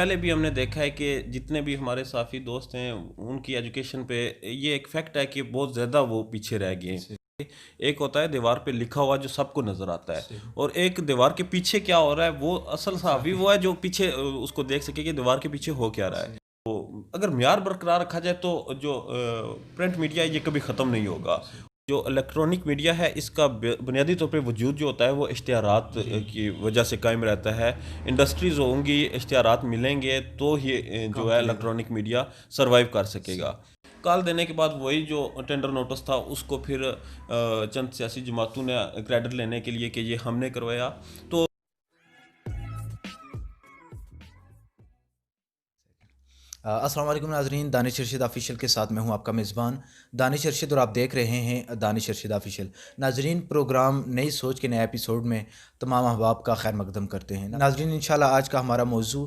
पहले भी हमने देखा है कि जितने भी हमारे साथी दोस्त हैं उनकी एजुकेशन पे ये एक फैक्ट है कि बहुत ज़्यादा वो पीछे रह गए हैं। एक होता है दीवार पे लिखा हुआ जो सबको नज़र आता है, और एक दीवार के पीछे क्या हो रहा है वो असल साफ़ी वो है जो पीछे उसको देख सके कि दीवार के पीछे हो क्या रहा है। तो अगर म्यार बरकरार रखा जाए तो जो प्रिंट मीडिया है ये कभी ख़त्म नहीं होगा। जो इलेक्ट्रॉनिक मीडिया है इसका बुनियादी तौर पे वजूद जो होता है वो इश्तिहारात की वजह से कायम रहता है। इंडस्ट्रीज़ होंगी, इश्तिहारात मिलेंगे तो ही जो है इलेक्ट्रॉनिक मीडिया सर्वाइव कर सकेगा। कॉल देने के बाद वही जो टेंडर नोटिस था उसको फिर चंद सियासी जमातों ने क्रेडिट लेने के लिए कि ये हमने करवाया। तो अस्सलाम वालेकुम नाज़रीन, दानिश अरशद ऑफिशियल के साथ मैं हूं आपका मेज़बान दानिश अरशद और आप देख रहे हैं दानिश अरशद ऑफिशियल। नाज़रीन, प्रोग्राम नई सोच के नए एपिसोड में तमाम अहबाब का खैर मकदम करते हैं। नाज़रीन, इंशाल्लाह आज का हमारा मौजू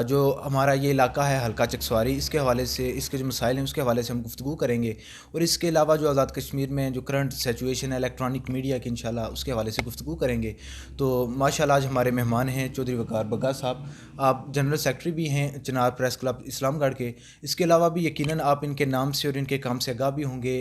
जो हमारा ये इलाका है हल्का चकसवारी, इसके हवाले से, इसके जो मसाइल हैं उसके हवाले से हम गुफ्तगू करेंगे, और इसके अलावा जो आज़ाद कश्मीर में जो करंट सिचुएशन है इलेक्ट्रॉनिक मीडिया की, इंशाल्लाह उसके हवाले से गुफ्तगू करेंगे। तो माशाल्लाह आज हमारे मेहमान हैं चौधरी वक़ार बग्गा साहब। आप जनरल सेक्रेटरी भी हैं चिनार प्रेस क्लब इस्लामगढ़ के। इसके अलावा भी यकीनन आप इनके नाम से और इनके काम से आगाह भी होंगे।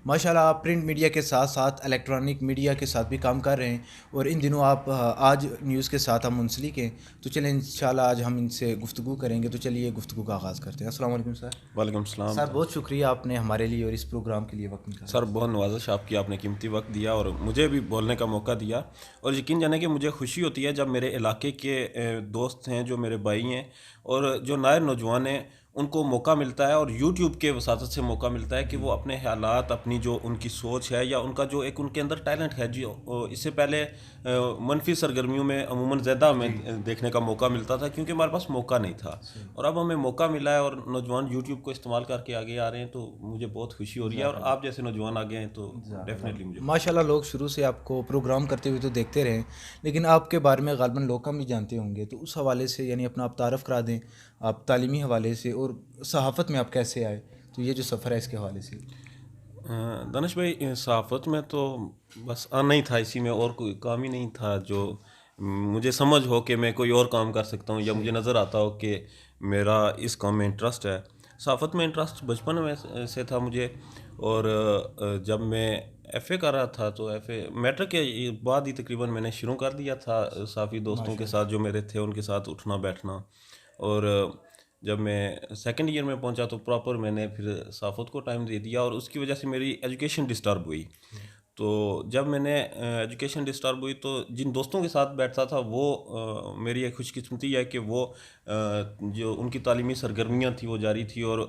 माशाल्लाह आप प्रिंट मीडिया के साथ साथ इलेक्ट्रॉनिक मीडिया के साथ भी काम कर रहे हैं, और इन दिनों आप आज न्यूज़ के साथ हम मुंसलिक हैं। तो चलें इंशाल्लाह आज हम इनसे गुफ्तगू करेंगे। तो चलिए गुफ्तगू का आगाज़ करते हैं। अस्सलाम वालेकुम सर। वालेकुम सलाम सर बहुत शुक्रिया आपने हमारे लिए और इस प्रोग्राम के लिए वक्त निकाला। सर, बहुत नवाजिश आपकी, आपने कीमती वक्त दिया और मुझे भी बोलने का मौका दिया। और यकीन जाने कि मुझे खुशी होती है जब मेरे इलाके के दोस्त हैं, जो मेरे भाई हैं और जो नए नौजवान हैं, उनको मौका मिलता है और यूट्यूब के वसातत से मौका मिलता है कि वो अपने ख्यालात, अपनी जो उनकी सोच है या उनका जो एक उनके अंदर टैलेंट है, जो इससे पहले मनफी सरगर्मियों में अमूमन ज़्यादा हमें देखने का मौका मिलता था क्योंकि हमारे पास मौका नहीं था। और अब हमें मौका मिला है और नौजवान यूट्यूब को इस्तेमाल करके आगे आ रहे हैं, तो मुझे बहुत खुशी हो रही है। और आप जैसे नौजवान आगे हैं तो डेफिनेटली मुझे माशाल्लाह लोग शुरू से आपको प्रोग्राम करते हुए तो देखते रहे, लेकिन आपके बारे में ग़ालिबन लोग कम ही जानते होंगे। तो उस हवाले से यानी अपना आप तारफ़ करा दें, आप तालीमी हवाले से और सहाफ़त में आप कैसे आए, तो ये जो सफ़र है इसके हवाले से। दानिश भाई, सहाफ़त में तो बस आना ही था, इसी में और कोई काम ही नहीं था जो मुझे समझ हो कि मैं कोई और काम कर सकता हूँ या मुझे नज़र आता हो कि मेरा इस काम में इंटरेस्ट है। सहाफ़त में इंटरेस्ट बचपन में से था मुझे। और जब मैं एफ़ए कर रहा था तो एफ़ए मैट्रिक के बाद ही तकरीबन मैंने शुरू कर दिया था साफ़ी दोस्तों के साथ जो मेरे थे उनके साथ उठना बैठना। और जब मैं सेकंड ईयर में पहुंचा तो प्रॉपर मैंने फिर सहाफ़त को टाइम दे दिया और उसकी वजह से मेरी एजुकेशन डिस्टर्ब हुई। तो जब मैंने एजुकेशन डिस्टर्ब हुई तो जिन दोस्तों के साथ बैठता था वो मेरी एक खुशकिस्मती है कि वो जो उनकी तालीमी सरगर्मियाँ थी वो जारी थी। और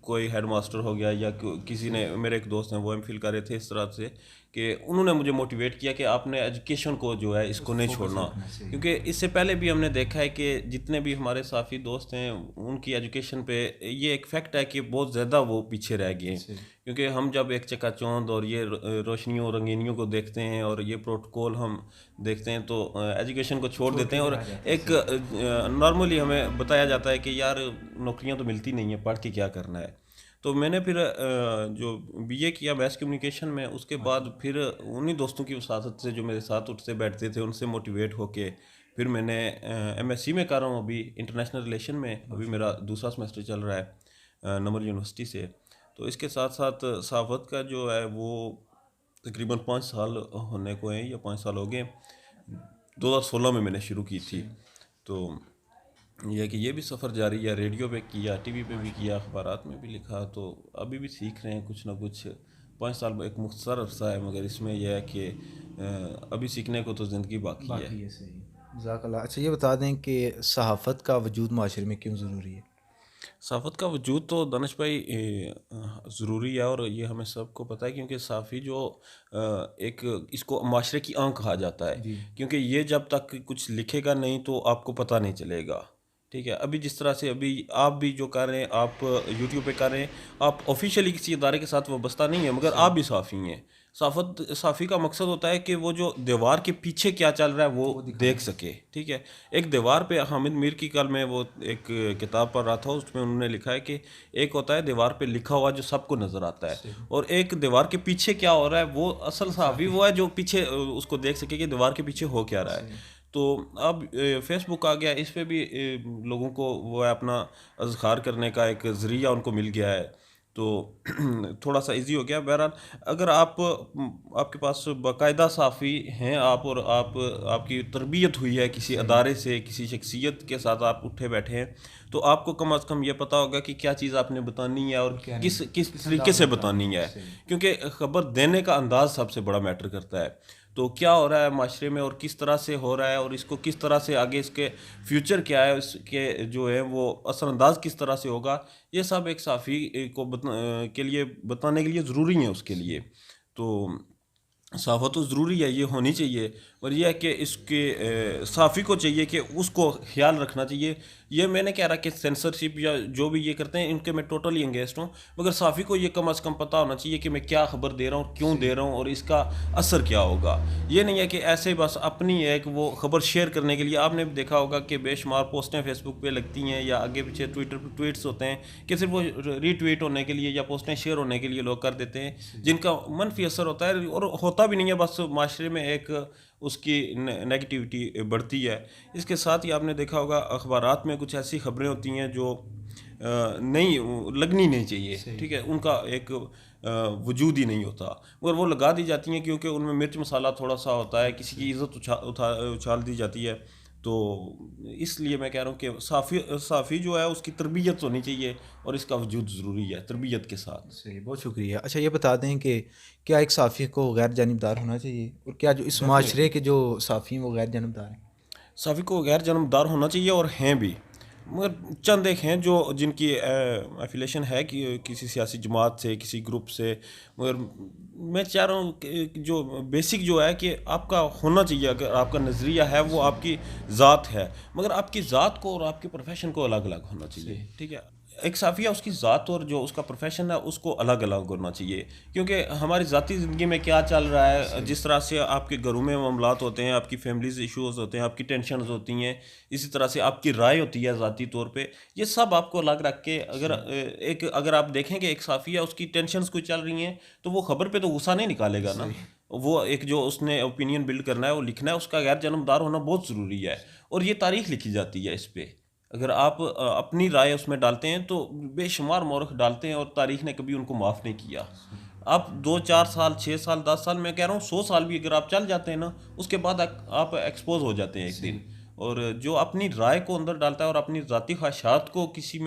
कोई हेड मास्टर हो गया या किसी ने, मेरे एक दोस्त हैं वो एमफिल कर रहे थे, इस तरह से कि उन्होंने मुझे मोटिवेट किया कि आपने एजुकेशन को जो है इसको नहीं छोड़ना। क्योंकि इससे पहले भी हमने देखा है कि जितने भी हमारे साथी दोस्त हैं उनकी एजुकेशन पे ये एक फैक्ट है कि बहुत ज़्यादा वो पीछे रह गए हैं। क्योंकि हम जब एक चकाचौंध और ये रोशनियों रंगीनियों को देखते हैं और ये प्रोटोकॉल हम देखते हैं तो एजुकेशन को छोड़ देते हैं। और एक नॉर्मली हमें बताया जाता है कि यार नौकरियां तो मिलती नहीं है, पढ़ के क्या करना है। तो मैंने फिर जो बीए किया मैथ कम्युनिकेशन में, उसके बाद फिर उन्हीं दोस्तों की वसातत से जो मेरे साथ उठते बैठते थे उनसे मोटिवेट होके फिर मैंने एमएससी में कर रहा हूँ अभी इंटरनेशनल रिलेशन में। अभी मेरा दूसरा सेमेस्टर चल रहा है नमर यूनिवर्सिटी से। तो इसके साथ साथ सहाफ़त का जो है वो तकरीबन 5 साल होने को हैं या 5 साल हो गए। 2016 में मैंने शुरू की थी। तो यह है कि ये भी सफ़र जारी है, रेडियो पे किया, टीवी पे भी किया, अखबारात में भी लिखा। तो अभी भी सीख रहे हैं कुछ ना कुछ। 5 साल एक मुख्तसर अरसा है, मगर इसमें यह है कि अभी सीखने को तो ज़िंदगी बाकी है। सही, जज़ाकल्लाह। अच्छा ये बता दें कि सहाफ़त का वजूद माशरे में क्यों ज़रूरी है। सहाफ़त का वजूद तो दानिश भाई ज़रूरी है और ये हमें सबको पता है क्योंकि साफ़ी जो एक इसको माशरे की आँख कहा जाता है। जी क्योंकि ये जब तक कुछ लिखेगा नहीं तो आपको पता नहीं चलेगा। ठीक है, अभी जिस तरह से अभी आप भी जो कर रहे हैं, आप यूट्यूब पे कर रहे हैं, आप ऑफिशियली किसी इदारे के साथ वाबस्ता नहीं है, मगर आप भी साफ़ी हैं। साफ़ी का मकसद होता है कि वो जो दीवार के पीछे क्या चल रहा है वो देख सके। ठीक है, एक दीवार पे हामिद मीर की, कल मैं वो एक किताब पढ़ रहा था, उसमें उन्होंने लिखा है कि एक होता है दीवार पे लिखा हुआ जो सबको नज़र आता है, और एक दीवार के पीछे क्या हो रहा है वो असल साफ़ी वो है जो पीछे उसको देख सके कि दीवार के पीछे हो क्या रहा है। तो अब फेसबुक आ गया, इस पे भी लोगों को वो है अपना इज़हार करने का एक ज़रिया उनको मिल गया है, तो थोड़ा सा इजी हो गया। बहरहाल अगर आपके पास बाकायदा साफ़ी हैं आप, और आपकी तरबियत हुई है किसी अदारे से, किसी शख्सियत के साथ आप उठे बैठे हैं, तो आपको कम अज़ कम ये पता होगा कि क्या चीज़ आपने बतानी है और क्या नहीं, किस किस किस तरीके अंदाज से में बतानी बतानी है। है, सही। क्योंकि ख़बर देने का अंदाज़ सबसे बड़ा मैटर करता है। तो क्या हो रहा है माशरे में और किस तरह से हो रहा है, और इसको किस तरह से आगे, इसके फ्यूचर क्या है, इसके जो है वो असरअंदाज किस तरह से होगा, ये सब एक साफ़ी के लिए बताने के लिए ज़रूरी है उसके लिए। तो साफ़ा तो ज़रूरी है, ये होनी चाहिए, और यह है कि इसके साफ़ी को चाहिए कि उसको ख्याल रखना चाहिए। ये मैं नहीं कह रहा कि सेंसरशिप या जो भी ये करते हैं इनके मैं टोटली एंगेस्ट हूँ, मगर साफ़ी को ये कम अज़ कम पता होना चाहिए कि मैं क्या ख़बर दे रहा हूँ, क्यों दे रहा हूँ, और इसका असर क्या होगा। ये नहीं है कि ऐसे बस अपनी एक वो ख़बर शेयर करने के लिए। आपने भी देखा होगा कि बेशुमार पोस्टें फेसबुक पे लगती हैं या आगे पीछे ट्विटर पे ट्वीट्स होते हैं कि सिर्फ वो रीट्वीट होने के लिए या पोस्टें शेयर होने के लिए लोग कर देते हैं, जिनका मनफी असर होता है और होता भी नहीं है, बस माशरे में एक उसकी नेगेटिविटी बढ़ती है। इसके साथ ही आपने देखा होगा अखबारात में कुछ ऐसी ख़बरें होती हैं जो नहीं लगनी नहीं चाहिए, ठीक है, उनका एक वजूद ही नहीं होता, मगर वो लगा दी जाती हैं क्योंकि उनमें मिर्च मसाला थोड़ा सा होता है, किसी की इज़्ज़त उछाल दी जाती है। तो इसलिए मैं कह रहा हूँ कि साफ़ी जो है उसकी तरबियत होनी चाहिए, और इसका वजूद ज़रूरी है तरबियत के साथ। सही, बहुत शुक्रिया। अच्छा, ये बता दें कि क्या एक साफ़ी को गैर जानिबदार होना चाहिए, और क्या जो इस माशरे के जो साफ़ी हैं वो गैर जानिबदार हैं? साफ़ी को गैर जानबदार होना चाहिए, और हैं भी, मगर चंद एक हैं जो जिनकी एफिलेशन है कि किसी सियासी जमात से, किसी ग्रुप से। मगर मैं चाह रहा हूँ कि जो बेसिक जो है कि आपका होना चाहिए, अगर आपका नज़रिया है वो आपकी ज़ात है, मगर आपकी ज़ात को और आपके प्रोफेशन को अलग अलग होना चाहिए, ठीक है। एक साफ़िया उसकी ज़ात और जो उसका प्रोफेशन है उसको अलग अलग होना चाहिए, क्योंकि हमारी ज़ाती ज़िंदगी में क्या चल रहा है, जिस तरह से आपके घरों में मामलात होते हैं, आपकी फैमिलीज इश्यूज़ होते हैं, आपकी टेंशन्स होती हैं, इसी तरह से आपकी राय होती है ज़ाती तौर पे, ये सब आपको अलग रख के अगर आप देखें कि एक साफ़िया उसकी टेंशन्स कोई चल रही हैं, तो वो ख़बर पे तो गुस्सा नहीं निकालेगा ना, वो एक जो उसने ओपिनियन बिल्ड करना है, वो लिखना है, उसका गैर जानबदार होना बहुत ज़रूरी है। और ये तारीख लिखी जाती है इस पे, अगर आप अपनी राय उसमें डालते हैं तो बेशुमार मौरख डालते हैं, और तारीख ने कभी उनको माफ़ नहीं किया। आप 2-4 साल, 6 साल, 10 साल, मैं कह रहा हूँ 100 साल भी अगर आप चल जाते हैं ना, उसके बाद आप एक्सपोज हो जाते हैं एक दिन। और जो अपनी राय को अंदर डालता है और अपनी ज़ाती ख्वाहिशात को किसी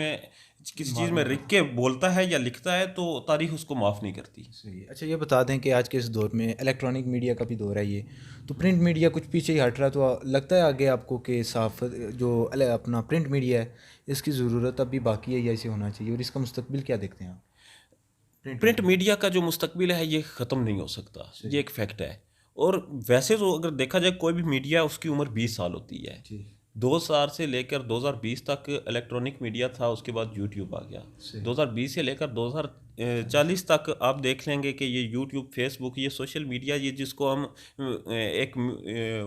चीज़ में लिख के बोलता है या लिखता है, तो तारीख उसको माफ़ नहीं करती। सही है। अच्छा, ये बता दें कि आज के इस दौर में इलेक्ट्रॉनिक मीडिया का भी दौर है ये, तो प्रिंट मीडिया कुछ पीछे ही हट रहा है, तो लगता है आगे आपको कि साफ जो अपना प्रिंट मीडिया है इसकी ज़रूरत अभी बाकी है या इसे होना चाहिए, और इसका मुस्तकबिल क्या देखते हैं आप? प्रिंट मीडिया का जो मुस्तकबिल है ये ख़त्म नहीं हो सकता, ये एक फैक्ट है। और वैसे तो अगर देखा जाए कोई भी मीडिया है उसकी उम्र 20 साल होती है। जी। 2000 से लेकर 2020 तक इलेक्ट्रॉनिक मीडिया था, उसके बाद यूट्यूब आ गया। 2020 से लेकर 2040 तक आप देख लेंगे कि ये यूट्यूब, फेसबुक, ये सोशल मीडिया, ये जिसको हम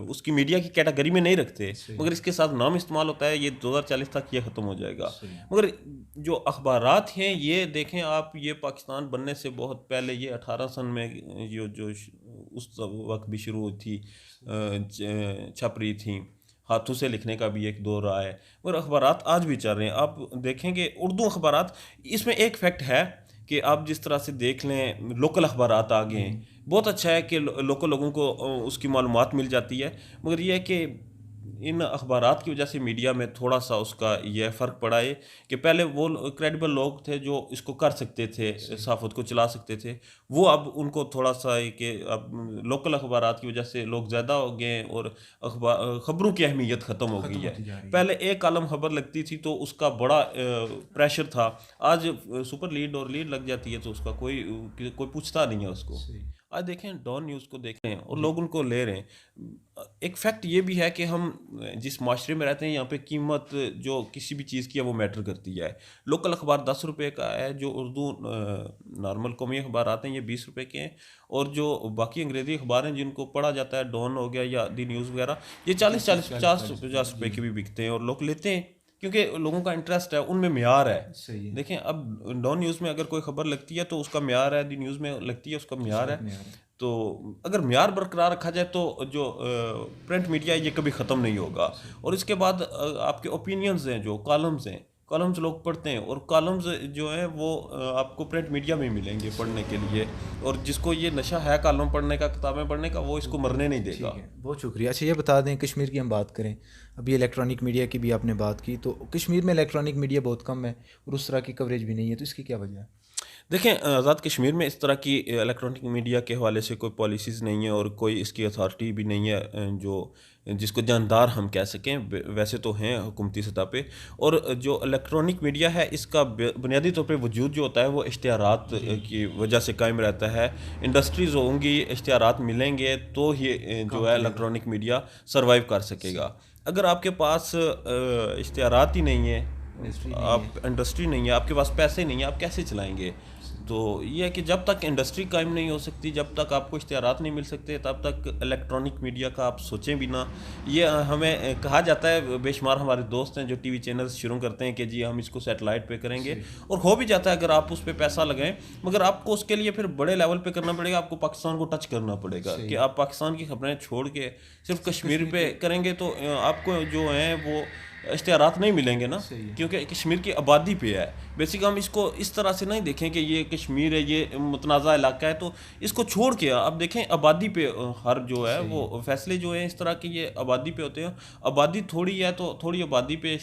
उसकी मीडिया की कैटेगरी में नहीं रखते, मगर इसके साथ नाम इस्तेमाल होता है, ये 2040 तक ये ख़त्म हो जाएगा। मगर जो अखबारात हैं ये देखें आप, ये पाकिस्तान बनने से बहुत पहले, ये 18 सन में उस वक्त भी शुरू हुई थी, छप रही थी, हाथों से लिखने का भी एक दौर रहा है, और अखबारात आज भी चल रहे हैं। आप देखेंगे उर्दू अखबारात, इसमें एक फैक्ट है कि आप जिस तरह से देख लें लोकल अखबारात आ गए हैं, बहुत अच्छा है कि लोकल लोगों को उसकी मालूमात मिल जाती है, मगर यह है कि इन अखबारात की वजह से मीडिया में थोड़ा सा उसका यह फ़र्क पड़ा है कि पहले वो क्रेडिबल लोग थे जो इसको कर सकते थे, सहाफ़त को चला सकते थे, वो अब उनको थोड़ा सा है कि अब लोकल अखबारात की वजह से लोग ज़्यादा हो गए हैं, और ख़बरों की अहमियत ख़त्म हो गई है। पहले एक कॉलम ख़बर लगती थी तो उसका बड़ा प्रेशर था, आज सुपर लीड और लीड लग जाती है तो उसका कोई पूछता नहीं है उसको। आज देखें डॉन न्यूज़ को देख रहे हैं और लोग उनको ले रहे हैं। एक फैक्ट ये भी है कि हम जिस माशरे में रहते हैं यहाँ पे कीमत जो किसी भी चीज़ की है वो मैटर करती है। लोकल अखबार 10 रुपये का है, जो उर्दू नॉर्मल कौमी अखबार आते हैं ये 20 रुपये के हैं, और जो बाकी अंग्रेज़ी अखबार हैं जिनको पढ़ा जाता है, डॉन हो गया या दी न्यूज़ वगैरह, ये 40-40, 50-50 रुपये के भी बिकते हैं, और लोग लेते हैं क्योंकि लोगों का इंटरेस्ट है, उनमें म्यार है। सही है। देखें अब डॉन न्यूज़ में अगर कोई खबर लगती है तो उसका म्यार है, दी न्यूज़ में लगती है उसका म्यार है। तो अगर म्यार बरकरार रखा जाए तो जो प्रिंट मीडिया है ये कभी ख़त्म नहीं होगा। और इसके बाद आपके ओपिनियंस हैं, जो कॉलम्स हैं, कॉलम्स लोग पढ़ते हैं, और कॉलम्स जो हैं वो आपको प्रिंट मीडिया में मिलेंगे पढ़ने के लिए। और जिसको ये नशा है कॉलम पढ़ने का, किताबें पढ़ने का, वो इसको मरने नहीं देगा। ठीक है, बहुत शुक्रिया। अच्छा, ये बता दें, कश्मीर की हम बात करें, अभी इलेक्ट्रॉनिक मीडिया की भी आपने बात की, तो कश्मीर में इलेक्ट्रॉनिक मीडिया बहुत कम है और उस तरह की कवरेज भी नहीं है, तो इसकी क्या वजह है? देखें, आज़ाद कश्मीर में इस तरह की इलेक्ट्रॉनिक मीडिया के हवाले से कोई पॉलिसीज़ नहीं है और कोई इसकी अथॉरिटी भी नहीं है जो जिसको जानदार हम कह सकें। वैसे तो हैं हुकूमती सतह पे। और जो इलेक्ट्रॉनिक मीडिया है इसका बुनियादी तौर पे वजूद जो होता है वो इश्तिहारात की वजह से कायम रहता है। इंडस्ट्रीज़ होंगी, इश्तिहारात मिलेंगे तो ये जो है इलेक्ट्रॉनिक मीडिया सर्वाइव कर सकेगा। अगर आपके पास इश्तिहारात ही नहीं है, इंडस्ट्री नहीं है। आप इंडस्ट्री नहीं है, आपके पास पैसे नहीं है, आप कैसे चलाएंगे? तो ये है कि जब तक इंडस्ट्री कायम नहीं हो सकती, जब तक आपको इश्तिहारात नहीं मिल सकते, तब तक इलेक्ट्रॉनिक मीडिया का आप सोचें भी ना। ये हमें कहा जाता है, बेशुमार हमारे दोस्त हैं जो टीवी चैनल्स शुरू करते हैं कि जी हम इसको सैटेलाइट पे करेंगे, और हो भी जाता है अगर आप उस पर पैसा लगाएं, मगर आपको उसके लिए फिर बड़े लेवल पे करना पड़ेगा। आपको पाकिस्तान को टच करना पड़ेगा कि आप पाकिस्तान की खबरें छोड़ के सिर्फ कश्मीर पे करेंगे तो आपको जो है वो इश्तिहारात नहीं मिलेंगे ना, क्योंकि कश्मीर की आबादी पे है। बेसिक हम इसको इस तरह से नहीं देखें कि ये कश्मीर है, ये मुतनाज़ा इलाका है, तो इसको छोड़ के अब देखें आबादी पे हर जो है वो फैसले जो है इस तरह के ये आबादी पे होते हैं। आबादी थोड़ी है तो थोड़ी आबादी पे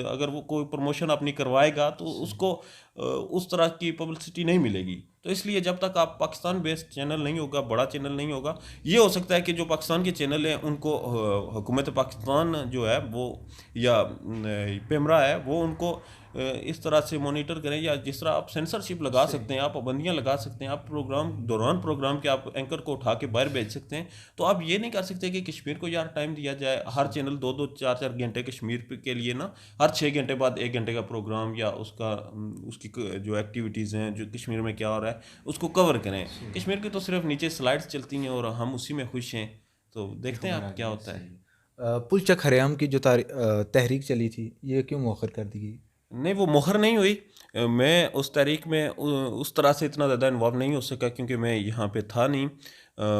अगर वो कोई प्रमोशन अपनी करवाएगा तो उसको उस तरह की पब्लिसिटी नहीं मिलेगी। तो इसलिए जब तक आप पाकिस्तान बेस्ड चैनल नहीं होगा, बड़ा चैनल नहीं होगा, ये हो सकता है कि जो पाकिस्तान के चैनल हैं उनको हुकूमत पाकिस्तान जो है वो या पेमरा है वो उनको इस तरह से मॉनिटर करें, या जिस तरह आप सेंसरशिप लगा सकते हैं, आप पाबंदियां लगा सकते हैं, आप प्रोग्राम के आप एंकर को उठा के बाहर भेज सकते हैं। तो आप ये नहीं कर सकते कि कश्मीर को यार टाइम दिया जाए, हर चैनल 2-2 4-4 घंटे कश्मीर के लिए ना, हर 6 घंटे बाद 1 घंटे का प्रोग्राम या उसकी जो एक्टिविटीज़ हैं, जो कश्मीर में क्या हो रहा है उसको कवर करें। कश्मीर की तो सिर्फ नीचे स्लाइड्स चलती हैं और हम उसी में खुश हैं। तो देखते हैं आप क्या होता है। पुलचक हरियाम की जो तहरीक चली थी, ये क्यों मौखर कर दी गई? नहीं, वो मुहर नहीं हुई। मैं उस तारीख में उस तरह से इतना ज़्यादा इन्वॉल्व नहीं हो सका क्योंकि मैं यहाँ पे था नहीं।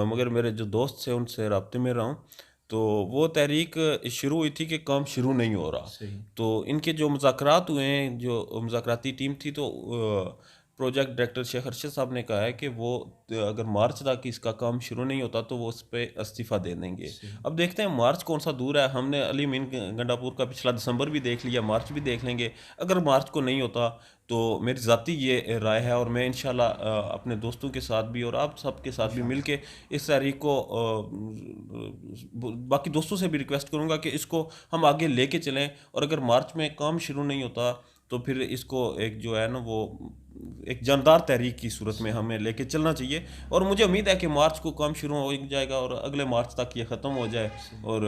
मगर मेरे जो दोस्त थे उनसे राब्ते में रहा हूँ। तो वो तहरीक शुरू हुई थी कि काम शुरू नहीं हो रहा। तो इनके जो मुज़ाकरात हुए हैं, जो मुज़ाकराती टीम थी, तो प्रोजेक्ट डायरेक्टर शेख अरशद साहब ने कहा है कि वो अगर मार्च तक इसका काम शुरू नहीं होता तो वो उस पर इस्तीफ़ा दे देंगे। अब देखते हैं मार्च कौन सा दूर है। हमने अली मीन गंडापुर का पिछला दिसंबर भी देख लिया, मार्च भी देख लेंगे। अगर मार्च को नहीं होता तो मेरी ज़ाती ये राय है, और मैं इंशाल्लाह अपने दोस्तों के साथ भी और आप सब के साथ भी मिल के इस तहरीक को बाकी दोस्तों से भी रिक्वेस्ट करूँगा कि इसको हम आगे लेके चलें। और अगर मार्च में काम शुरू नहीं होता तो फिर इसको एक जो है ना वो एक जानदार तहरीक की सूरत में हमें लेके चलना चाहिए। और मुझे उम्मीद है कि मार्च को काम शुरू हो जाएगा और अगले मार्च तक ये ख़त्म हो जाए, और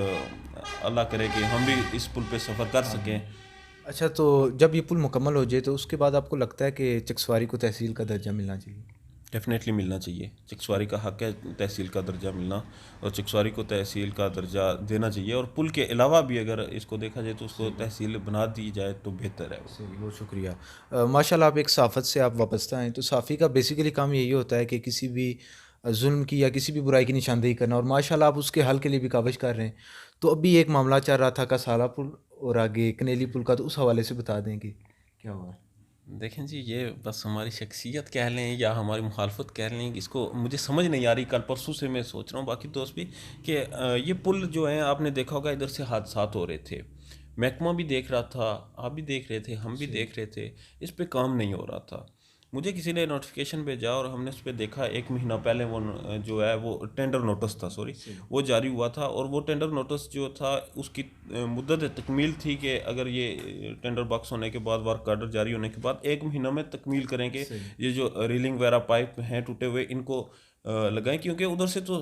अल्लाह करे कि हम भी इस पुल पे सफ़र कर सकें। अच्छा, तो जब ये पुल मुकम्मल हो जाए तो उसके बाद आपको लगता है कि चकसवारी को तहसील का दर्जा मिलना चाहिए? डेफिनेटली मिलना चाहिए। चकसवारी का हक़ है तहसील का दर्जा मिलना, और चकसवारी को तहसील का दर्जा देना चाहिए। और पुल के अलावा भी अगर इसको देखा जाए तो उसको तहसील बना दी जाए तो बेहतर है। सही, बहुत शुक्रिया। माशाल्लाह, आप एक सहाफ़त से आप वाबस्ता हैं, तो सहाफ़ी का बेसिकली काम यही होता है कि किसी भी जुल्म की या किसी भी बुराई की निशानदेही करना, और माशाल्लाह आप उसके हल के लिए भी काविश कर रहे हैं। तो अभी एक मामला चल रहा था कसाला पुल और आगे कनेली पुल का, तो उस हवाले से बता दें कि क्या हुआ? देखें जी, ये बस हमारी शख्सियत कह लें या हमारी मुखालफत कह लें, इसको मुझे समझ नहीं आ रही। कल परसों से मैं सोच रहा हूँ, बाकी दोस्त भी, कि ये पुल जो है आपने देखा होगा इधर से हादसात हो रहे थे, महकमा भी देख रहा था, आप भी देख रहे थे, हम भी देख रहे थे, इस पे काम नहीं हो रहा था। मुझे किसी ने नोटिफिकेशन भेजा और हमने उस पर देखा, 1 महीना पहले वो जो है वो टेंडर नोटिस था, सॉरी, वो जारी हुआ था। और वो टेंडर नोटिस जो था उसकी मुद्दत तकमील थी कि अगर ये टेंडर बॉक्स होने के बाद, वर्क आर्डर जारी होने के बाद 1 महीना में तकमील करेंगे। ये जो रीलिंग वगैरह पाइप हैं टूटे हुए, इनको लगाएं, क्योंकि उधर से तो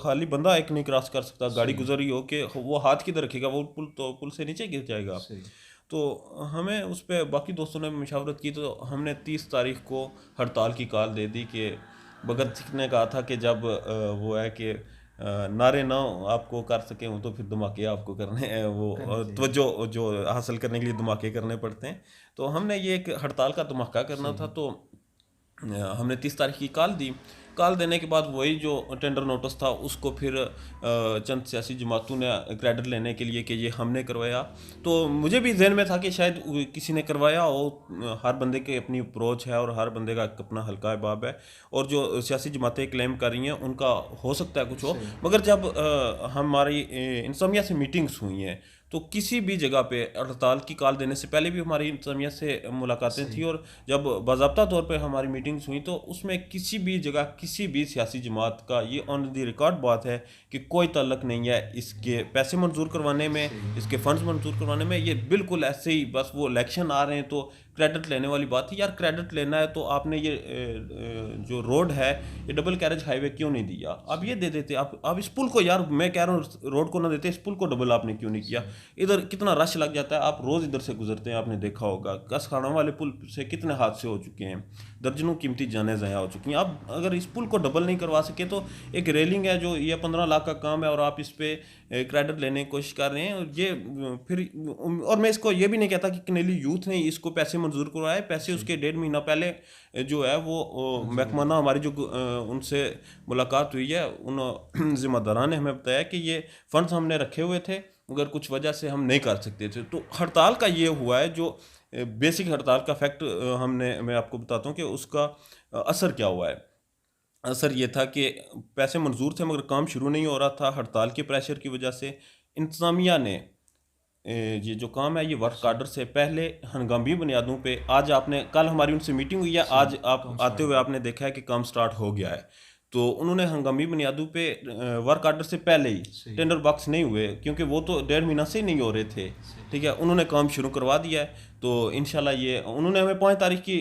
खाली बंदा एक नहीं क्रॉस कर सकता। गाड़ी गुजर रही हो कि वो हाथ किधर रखेगा, वो पुल तो पुल से नीचे गिर जाएगा। तो हमें उस पर बाकी दोस्तों ने मशावरत की, तो हमने 30 तारीख को हड़ताल की कॉल दे दी। कि भगत सिंह ने कहा था कि जब वो है कि नारे ना आपको कर सके हो तो फिर धमाके आपको करने हैं, वो तवज्जो जो हासिल करने के लिए धमाके करने पड़ते हैं। तो हमने ये एक हड़ताल का धमाका करना था। तो हमने 30 तारीख की कॉल देने के बाद वही जो टेंडर नोटिस था उसको फिर चंद सियासी जमातों ने क्रेडिट लेने के लिए कि ये हमने करवाया। तो मुझे भी जहन में था कि शायद किसी ने करवाया और हर बंदे की अपनी अप्रोच है और हर बंदे का अपना हल्का बाब है, और जो सियासी जमातें क्लेम कर रही हैं उनका हो सकता है कुछ हो, मगर जब हमारी इंतज़ामिया से मीटिंग्स हुई हैं तो किसी भी जगह पे हड़ताल की कॉल देने से पहले भी हमारी इंतज़ामिया से मुलाकातें थी, और जब बाज़ाब्ता तौर पे हमारी मीटिंग्स हुई तो उसमें किसी भी जगह किसी भी सियासी जमात का ये ऑन द रिकॉर्ड बात है कि कोई ताल्लुक नहीं है इसके पैसे मंजूर करवाने में, इसके फंड्स मंजूर करवाने में। ये बिल्कुल ऐसे ही बस वो इलेक्शन आ रहे हैं तो क्रेडिट लेने वाली बात है। यार क्रेडिट लेना है तो आपने ये जो रोड है ये डबल कैरेज हाईवे क्यों नहीं दिया? आप ये दे देते, आप इस पुल को, यार मैं कह रहा हूँ रोड को ना देते, इस पुल को डबल आपने क्यों नहीं किया? इधर कितना रश लग जाता है, आप रोज़ इधर से गुजरते हैं, आपने देखा होगा कसखाना वाले पुल से कितने हादसे हो चुके हैं, दर्जनों कीमती जानें ज़ाया हो चुकी हैं। आप अगर इस पुल को डबल नहीं करवा सके तो एक रेलिंग है जो ये 15 लाख का काम है और आप इस पे क्रेडिट लेने की कोशिश कर रहे हैं। और ये फिर, और मैं इसको ये भी नहीं कहता कि कनेली यूथ ने इसको पैसे मंजूर करवाए, पैसे उसके 1.5 महीना पहले जो है वो महकमाना हमारी जो उनसे मुलाकात हुई है उन जिम्मेदारान ने हमें बताया कि ये फंड्स हमने रखे हुए थे मगर कुछ वजह से हम नहीं कर सकते थे। तो हड़ताल का ये हुआ है जो बेसिक हड़ताल का फैक्ट मैं आपको बताता हूँ कि उसका असर क्या हुआ है। असर ये था कि पैसे मंजूर थे मगर काम शुरू नहीं हो रहा था हड़ताल के प्रेशर की वजह से। इंतज़ामिया ने ये जो काम है ये वर्क आर्डर से पहले हंगामी बुनियादों पे, आज आपने, कल हमारी उनसे मीटिंग हुई है, आज आप आते हुए आपने देखा है कि काम स्टार्ट हो गया है। तो उन्होंने हंगामी बुनियादों पे वर्क आर्डर से पहले ही टेंडर बॉक्स नहीं हुए क्योंकि वो तो 1.5 महीना से ही नहीं हो रहे थे, ठीक है, उन्होंने काम शुरू करवा दिया है। तो इंशाल्लाह ये उन्होंने हमें 5 तारीख की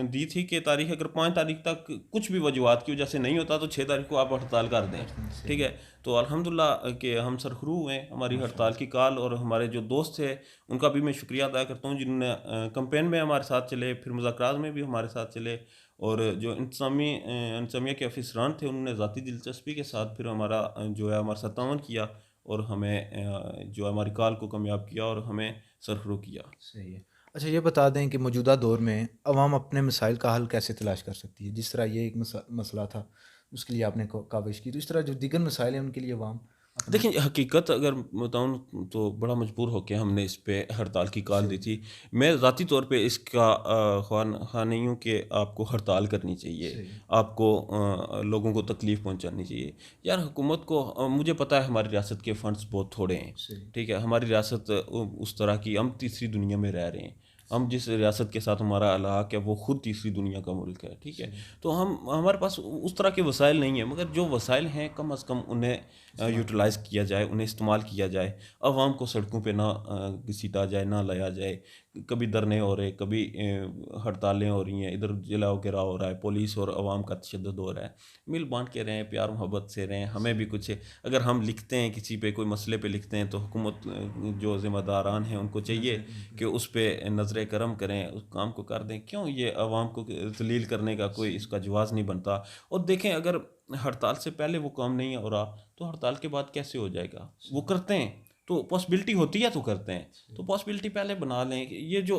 दी थी कि तारीख, अगर 5 तारीख तक कुछ भी वजूहत की वजह से नहीं होता तो 6 तारीख को आप हड़ताल कर दें, ठीक है। तो अल्हम्दुलिल्लाह कि हम सरखरू हुए हमारी हड़ताल की कॉल, और हमारे जो दोस्त थे उनका भी मैं शुक्रिया अदा करता हूँ जिन्होंने कैंपेन में हमारे साथ चले, फिर मुज़ाकरात में भी हमारे साथ चले, और जो इंतज़ामिया के अफसरान थे उन्होंने ज़ाती दिलचस्पी के साथ फिर हमारा जो है हमारे साथ तावन किया और हमें जो हमारी कॉल को कामयाब किया और हमें सरखरू किया। सही है। अच्छा, ये बता दें कि मौजूदा दौर में अवाम अपने मसाइल का हल कैसे तलाश कर सकती है? जिस तरह ये एक मसला था उसके लिए आपने काविश की, तो इस तरह जो दीगर मसाइल हैं उनके लिए अवाम अपना देखिए, हकीकत अगर बताऊँ तो बड़ा मजबूर होकर हमने इस पे हड़ताल की कॉल दी थी। मैं ज़ाती तौर पे इसका ख़्वाह नहीं हूँ कि आपको हड़ताल करनी चाहिए, आपको लोगों को तकलीफ़ पहुँचानी चाहिए। यार हुकूमत को मुझे पता है हमारी रियासत के फ़ंड्स बहुत थोड़े हैं, ठीक है, हमारी रियासत उस तरह की, हम तीसरी दुनिया में रह रहे हैं। हम जिस रियासत के साथ हमारा इलाक़ा है वो ख़ुद तीसरी दुनिया का मुल्क है, ठीक है। तो हमारे पास उस तरह के वसाइल नहीं है, मगर जो वसाइल हैं कम अज़ कम उन्हें यूटिलाइज़ किया जाए, उन्हें इस्तेमाल किया जाए। अवाम को सड़कों पे ना घसीटा जाए, ना लाया जाए। कभी धरने हो रहे, कभी हड़तालें हो रही हैं, इधर जलाओ गिराव हो रहा है, पुलिस और अवाम का तशद्दुद हो रहा है। मिल बांट के रहें, प्यार मोहब्बत से रहें। हमें भी कुछ, अगर हम लिखते हैं किसी पे, कोई मसले पे लिखते हैं तो हुकूमत जो ज़िम्मेदारान हैं उनको चाहिए कि उस पर नज़र करम करें, उस काम को कर दें। क्यों ये अवाम को ज़लील करने का कोई इसका जवाज़ नहीं बनता। और देखें, अगर हड़ताल से पहले वो काम नहीं हो रहा तो हड़ताल के बाद कैसे हो जाएगा? वो करते हैं तो पॉसिबिलिटी होती है तो करते हैं, तो पॉसिबिलिटी पहले बना लें। ये जो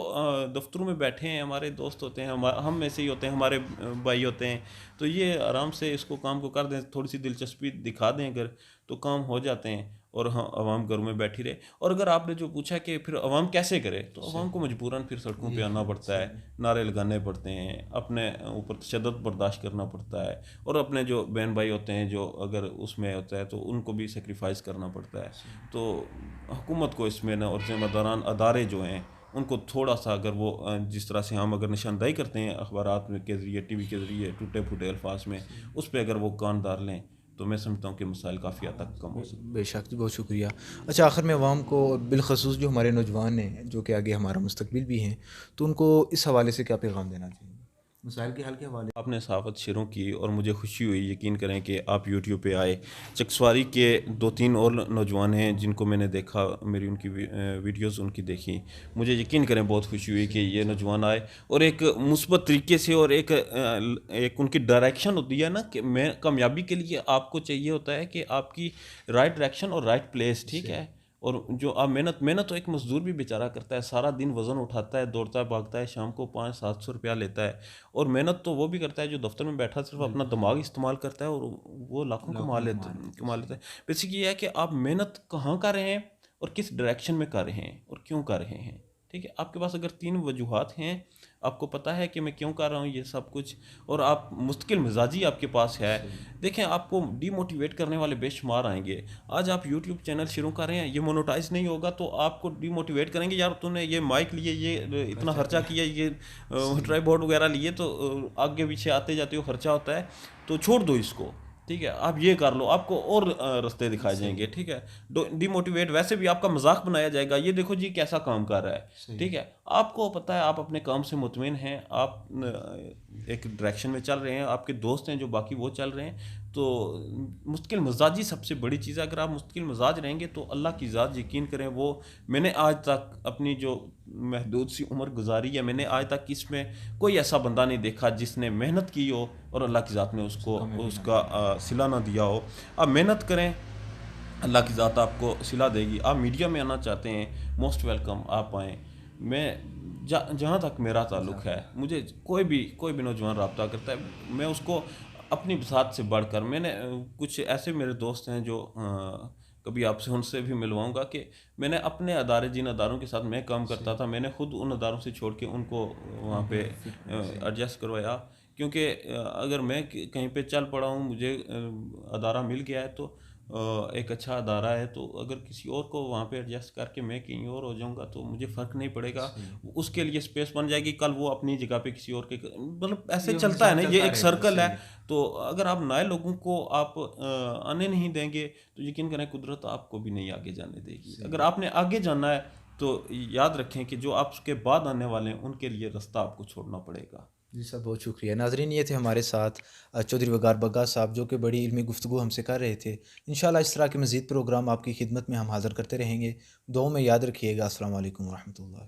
दफ्तरों में बैठे हैं हमारे दोस्त होते हैं, हम में से ही होते हैं, हमारे भाई होते हैं, तो ये आराम से इसको काम को कर दें, थोड़ी सी दिलचस्पी दिखा दें अगर, तो काम हो जाते हैं और हाँ अवाम घरों में बैठी रहे। और अगर आपने जो पूछा कि फिर अवाम कैसे करे, तो अवाम को मजबूरन फिर सड़कों पे आना पड़ता है, नारे लगाने पड़ते हैं, अपने ऊपर तशद्दुद बर्दाश्त करना पड़ता है, और अपने जो बहन भाई होते हैं जो अगर उसमें होता है तो उनको भी सेक्रीफाइस करना पड़ता है। तो हुकूमत को इसमें ना, और ज़िम्मेदारान अदारे जो हैं उनको थोड़ा सा, अगर वो जिस तरह से हम अगर निशानदाही करते हैं अखबारात के ज़रिए, टीवी के ज़रिए, टूटे फूटे अल्फाज में, उस पर अगर वो कान डाल लें तो मैं समझता हूँ कि मसाइल काफ़ी हद तक कम हो सकते हैं। बेशक जी, बहुत शुक्रिया। अच्छा, आखिर में अवाम को, बिलखसूस जो हमारे नौजवान हैं जो कि आगे हमारा मुस्तकबिल भी हैं, तो उनको इस हवाले से क्या पैगाम देना चाहिए मसाइल के हल के हवाले? आपने सहाफ़त शुरू की और मुझे खुशी हुई, यकीन करें कि आप यूट्यूब पे आए। चकसवारी के 2-3 और नौजवान हैं जिनको मैंने देखा, मेरी उनकी वीडियोस उनकी देखी, मुझे यकीन करें बहुत खुशी हुई कि ये नौजवान आए और एक मुस्बत तरीके से, और एक उनकी डायरेक्शन होती है ना कि मैं कामयाबी के लिए आपको चाहिए होता है कि आपकी राइट डायरेक्शन और राइट प्लेस, ठीक है। और जो आप मेहनत मेहनत तो एक मजदूर भी बेचारा करता है, सारा दिन वज़न उठाता है, दौड़ता है, भागता है, शाम को 500-700 रुपया लेता है। और मेहनत तो वो भी करता है जो दफ्तर में बैठा सिर्फ अपना दिमाग इस्तेमाल करता है, और वो लाखों कमा लेता है। बेसिक ये है कि आप मेहनत कहाँ कर रहे हैं और किस डायरेक्शन में कर रहे हैं और क्यों कर रहे हैं। ठीक है, आपके पास अगर 3 वजूहात हैं, आपको पता है कि मैं क्यों कर रहा हूँ ये सब कुछ, और आप मुस्तकिल मिजाजी आपके पास है, देखें आपको डीमोटिवेट करने वाले बेशुमार आएंगे। आज आप यूट्यूब चैनल शुरू कर रहे हैं, ये मोनेटाइज नहीं होगा तो आपको डीमोटिवेट करेंगे, यार तूने ये माइक लिए, ये इतना खर्चा किया, ये ट्राइपॉड वगैरह लिए, तो आगे पीछे आते जाते हो खर्चा होता है, तो छोड़ दो इसको। ठीक है, आप ये कर लो, आपको और रास्ते दिखाए जाएंगे। ठीक है, डिमोटिवेट वैसे भी आपका मजाक बनाया जाएगा, ये देखो जी कैसा काम कर रहा है। ठीक है, आपको पता है आप अपने काम से मुतमिन हैं, आप एक डायरेक्शन में चल रहे हैं, आपके दोस्त हैं जो बाकी वो चल रहे हैं। तो मुश्किल मिजाजी सबसे बड़ी चीज़ है। अगर आप मुश्किल मिजाज रहेंगे तो अल्लाह की ज़ात यकीन करें, वो मैंने आज तक अपनी जो महदूद सी उम्र गुजारी है, मैंने आज तक इसमें कोई ऐसा बंदा नहीं देखा जिसने मेहनत की हो और अल्लाह की ज़ात ने उसको उसका सिला ना दिया हो। आप मेहनत करें, अल्लाह की ज़ात आपको सिला देगी। आप मीडिया में आना चाहते हैं, मोस्ट वेलकम, आप आएँ। मैं जहाँ तक मेरा ताल्लुक़ है, मुझे कोई भी नौजवान रब्ता करता है, मैं उसको अपनी बसात से बढ़कर, मैंने कुछ ऐसे मेरे दोस्त हैं जो कभी आपसे उनसे भी मिलवाऊंगा कि मैंने अपने अदारे, जिन अदारों के साथ मैं काम करता था, मैंने खुद उन अदारों से छोड़ के उनको वहाँ पे एडजस्ट करवाया। क्योंकि अगर मैं कहीं पे चल पड़ा हूँ, मुझे अदारा मिल गया है, तो एक अच्छा अदारा है, तो अगर किसी और को वहाँ पे एडजस्ट करके मैं कहीं और हो जाऊँगा तो मुझे फ़र्क नहीं पड़ेगा, उसके लिए स्पेस बन जाएगी, कल वो अपनी जगह पे किसी और के, मतलब ऐसे चलता है ना, ये एक सर्कल है। तो अगर आप नए लोगों को आप आने नहीं देंगे तो यकीन करें कुदरत आपको भी नहीं आगे जाने देगी। अगर आपने आगे जाना है तो याद रखें कि जो आपके बाद आने वाले हैं उनके लिए रास्ता आपको छोड़ना पड़ेगा। जी सर, बहुत शुक्रिया। नाज़रीन, ये थे हमारे साथ चौधरी वक़ार बग्गा साहब, जो कि बड़ी इल्मी गुफ्तगू हमसे कर रहे थे। इंशाअल्लाह इस तरह के मज़ीद प्रोग्राम आपकी खिदमत में हम हाज़िर करते रहेंगे। दुआ में याद रखिएगा। अस्सलाम वालेकुम व रहमतुल्लाह।